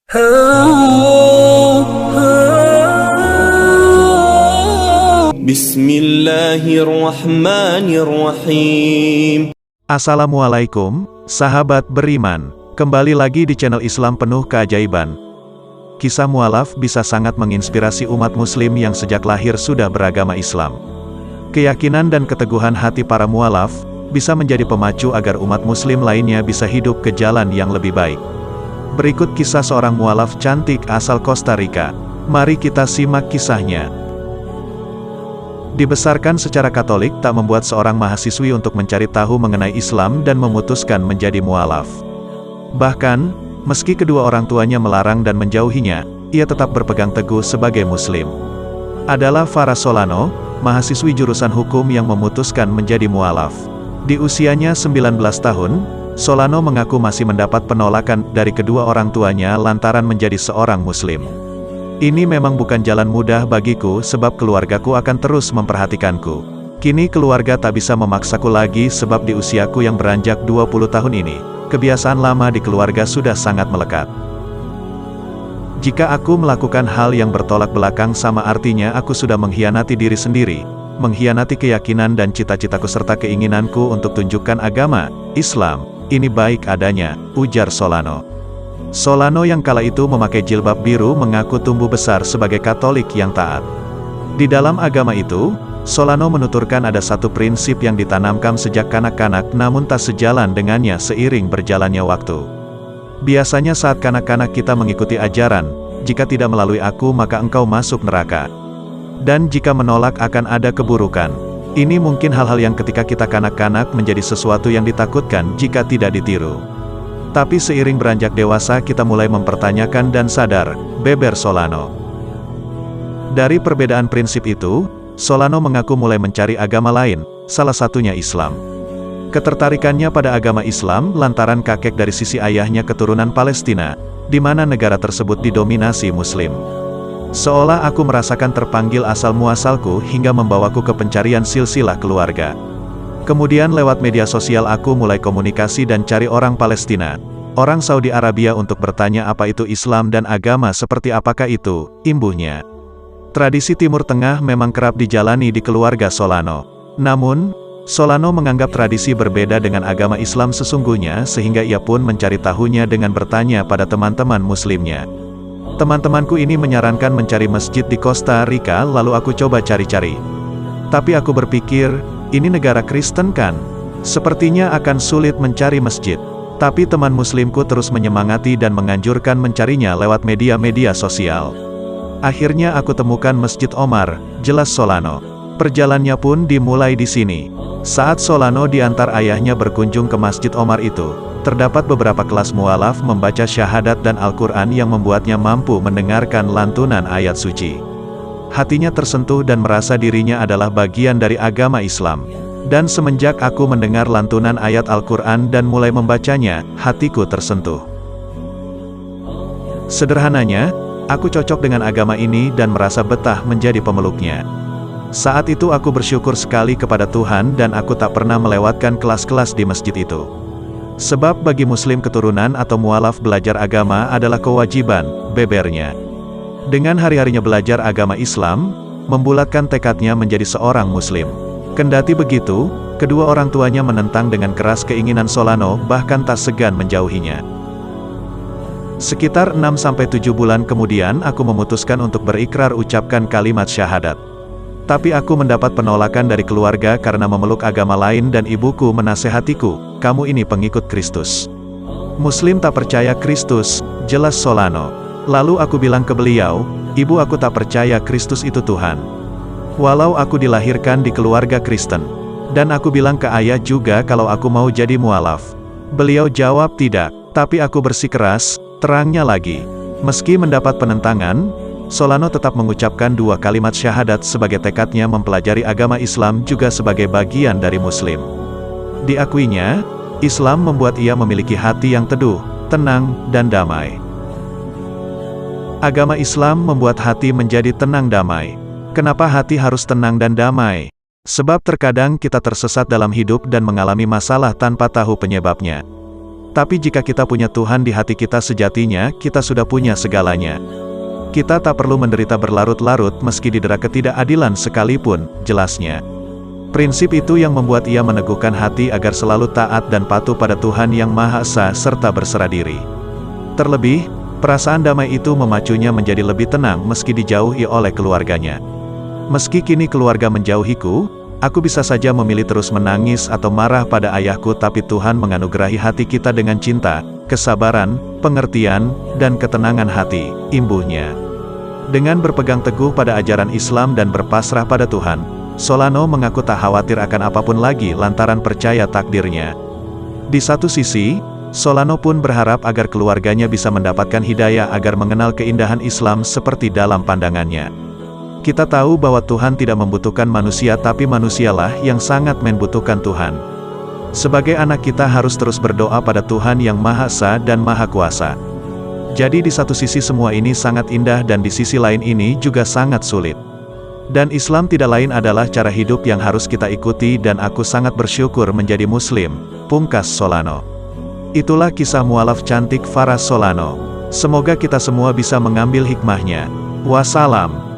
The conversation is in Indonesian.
Bismillahirrahmanirrahim. Assalamualaikum, sahabat beriman. Kembali lagi di channel Islam Penuh Keajaiban. Kisah mualaf bisa sangat menginspirasi umat muslim yang sejak lahir sudah beragama Islam. Keyakinan dan keteguhan hati para mualaf bisa menjadi pemacu agar umat muslim lainnya bisa hidup ke jalan yang lebih baik. Berikut kisah seorang mualaf cantik asal Costa Rica. Mari kita simak kisahnya. Dibesarkan secara Katolik tak membuat seorang mahasiswi untuk mencari tahu mengenai Islam dan memutuskan menjadi mualaf. Bahkan, meski kedua orang tuanya melarang dan menjauhinya, ia tetap berpegang teguh sebagai muslim. Adalah Farah Solano, mahasiswi jurusan hukum yang memutuskan menjadi mualaf. Di usianya 19 tahun, Solano mengaku masih mendapat penolakan dari kedua orang tuanya lantaran menjadi seorang muslim. Ini memang bukan jalan mudah bagiku sebab keluargaku akan terus memperhatikanku. Kini keluarga tak bisa memaksaku lagi sebab di usiaku yang beranjak 20 tahun ini, kebiasaan lama di keluarga sudah sangat melekat. Jika aku melakukan hal yang bertolak belakang sama artinya aku sudah mengkhianati diri sendiri, mengkhianati keyakinan dan cita-citaku serta keinginanku untuk tunjukkan agama Islam ini baik adanya, ujar Solano. Solano yang kala itu memakai jilbab biru mengaku tumbuh besar sebagai Katolik yang taat. Di dalam agama itu, Solano menuturkan ada satu prinsip yang ditanamkan sejak kanak-kanak namun tak sejalan dengannya seiring berjalannya waktu. Biasanya saat kanak-kanak kita mengikuti ajaran, jika tidak melalui aku maka engkau masuk neraka. Dan jika menolak akan ada keburukan. Ini mungkin hal-hal yang ketika kita kanak-kanak menjadi sesuatu yang ditakutkan jika tidak ditiru. Tapi seiring beranjak dewasa kita mulai mempertanyakan dan sadar, beber Solano. Dari perbedaan prinsip itu, Solano mengaku mulai mencari agama lain, salah satunya Islam. Ketertarikannya pada agama Islam lantaran kakek dari sisi ayahnya keturunan Palestina, di mana negara tersebut didominasi Muslim. Seolah aku merasakan terpanggil asal-muasalku hingga membawaku ke pencarian silsilah keluarga. Kemudian lewat media sosial aku mulai komunikasi dan cari orang Palestina, orang Saudi Arabia untuk bertanya apa itu Islam dan agama seperti apakah itu, imbuhnya. Tradisi Timur Tengah memang kerap dijalani di keluarga Solano. Namun, Solano menganggap tradisi berbeda dengan agama Islam sesungguhnya sehingga ia pun mencari tahunya dengan bertanya pada teman-teman muslimnya. Teman-temanku ini menyarankan mencari masjid di Costa Rica lalu aku coba cari-cari. Tapi aku berpikir, ini negara Kristen kan? Sepertinya akan sulit mencari masjid. Tapi teman muslimku terus menyemangati dan menganjurkan mencarinya lewat media-media sosial. Akhirnya aku temukan Masjid Omar, jelas Solano. Perjalanannya pun dimulai di sini. Saat Solano diantar ayahnya berkunjung ke Masjid Omar itu, terdapat beberapa kelas mualaf membaca syahadat dan Al-Quran yang membuatnya mampu mendengarkan lantunan ayat suci. Hatinya tersentuh dan merasa dirinya adalah bagian dari agama Islam. Dan semenjak aku mendengar lantunan ayat Al-Quran dan mulai membacanya, hatiku tersentuh. Sederhananya, aku cocok dengan agama ini dan merasa betah menjadi pemeluknya. Saat itu aku bersyukur sekali kepada Tuhan dan aku tak pernah melewatkan kelas-kelas di masjid itu. Sebab bagi muslim keturunan atau mualaf belajar agama adalah kewajiban, bebernya. Dengan hari-harinya belajar agama Islam, membulatkan tekadnya menjadi seorang muslim. Kendati begitu, kedua orang tuanya menentang dengan keras keinginan Solano bahkan tak segan menjauhinya. Sekitar 6-7 bulan kemudian aku memutuskan untuk berikrar ucapkan kalimat syahadat. Tapi aku mendapat penolakan dari keluarga karena memeluk agama lain dan ibuku menasehatiku, kamu ini pengikut Kristus. Muslim tak percaya Kristus, jelas Solano. Lalu aku bilang ke beliau, ibu aku tak percaya Kristus itu Tuhan. Walau aku dilahirkan di keluarga Kristen. Dan aku bilang ke ayah juga kalau aku mau jadi mualaf. Beliau jawab tidak, tapi aku bersikeras, terangnya lagi. Meski mendapat penentangan, Solano tetap mengucapkan 2 kalimat syahadat sebagai tekadnya mempelajari agama Islam juga sebagai bagian dari Muslim. Diakuinya, Islam membuat ia memiliki hati yang teduh, tenang, dan damai. Agama Islam membuat hati menjadi tenang damai. Kenapa hati harus tenang dan damai? Sebab terkadang kita tersesat dalam hidup dan mengalami masalah tanpa tahu penyebabnya. Tapi jika kita punya Tuhan di hati kita, sejatinya kita sudah punya segalanya. Kita tak perlu menderita berlarut-larut meski didera ketidakadilan sekalipun, jelasnya. Prinsip itu yang membuat ia meneguhkan hati agar selalu taat dan patuh pada Tuhan Yang Maha Esa serta berserah diri. Terlebih, perasaan damai itu memacunya menjadi lebih tenang meski dijauhi oleh keluarganya. Meski kini keluarga menjauhiku, aku bisa saja memilih terus menangis atau marah pada ayahku, tapi Tuhan menganugerahi hati kita dengan cinta, kesabaran, pengertian, dan ketenangan hati, imbuhnya. Dengan berpegang teguh pada ajaran Islam dan berpasrah pada Tuhan, Solano mengaku tak khawatir akan apapun lagi lantaran percaya takdirnya. Di satu sisi, Solano pun berharap agar keluarganya bisa mendapatkan hidayah agar mengenal keindahan Islam seperti dalam pandangannya. Kita tahu bahwa Tuhan tidak membutuhkan manusia, tapi manusialah yang sangat membutuhkan Tuhan. Sebagai anak, kita harus terus berdoa pada Tuhan Yang Maha Esa dan Maha Kuasa. Jadi di satu sisi semua ini sangat indah dan di sisi lain ini juga sangat sulit. Dan Islam tidak lain adalah cara hidup yang harus kita ikuti, dan aku sangat bersyukur menjadi Muslim, pungkas Solano. Itulah kisah mualaf cantik Farah Solano. Semoga kita semua bisa mengambil hikmahnya. Wassalam.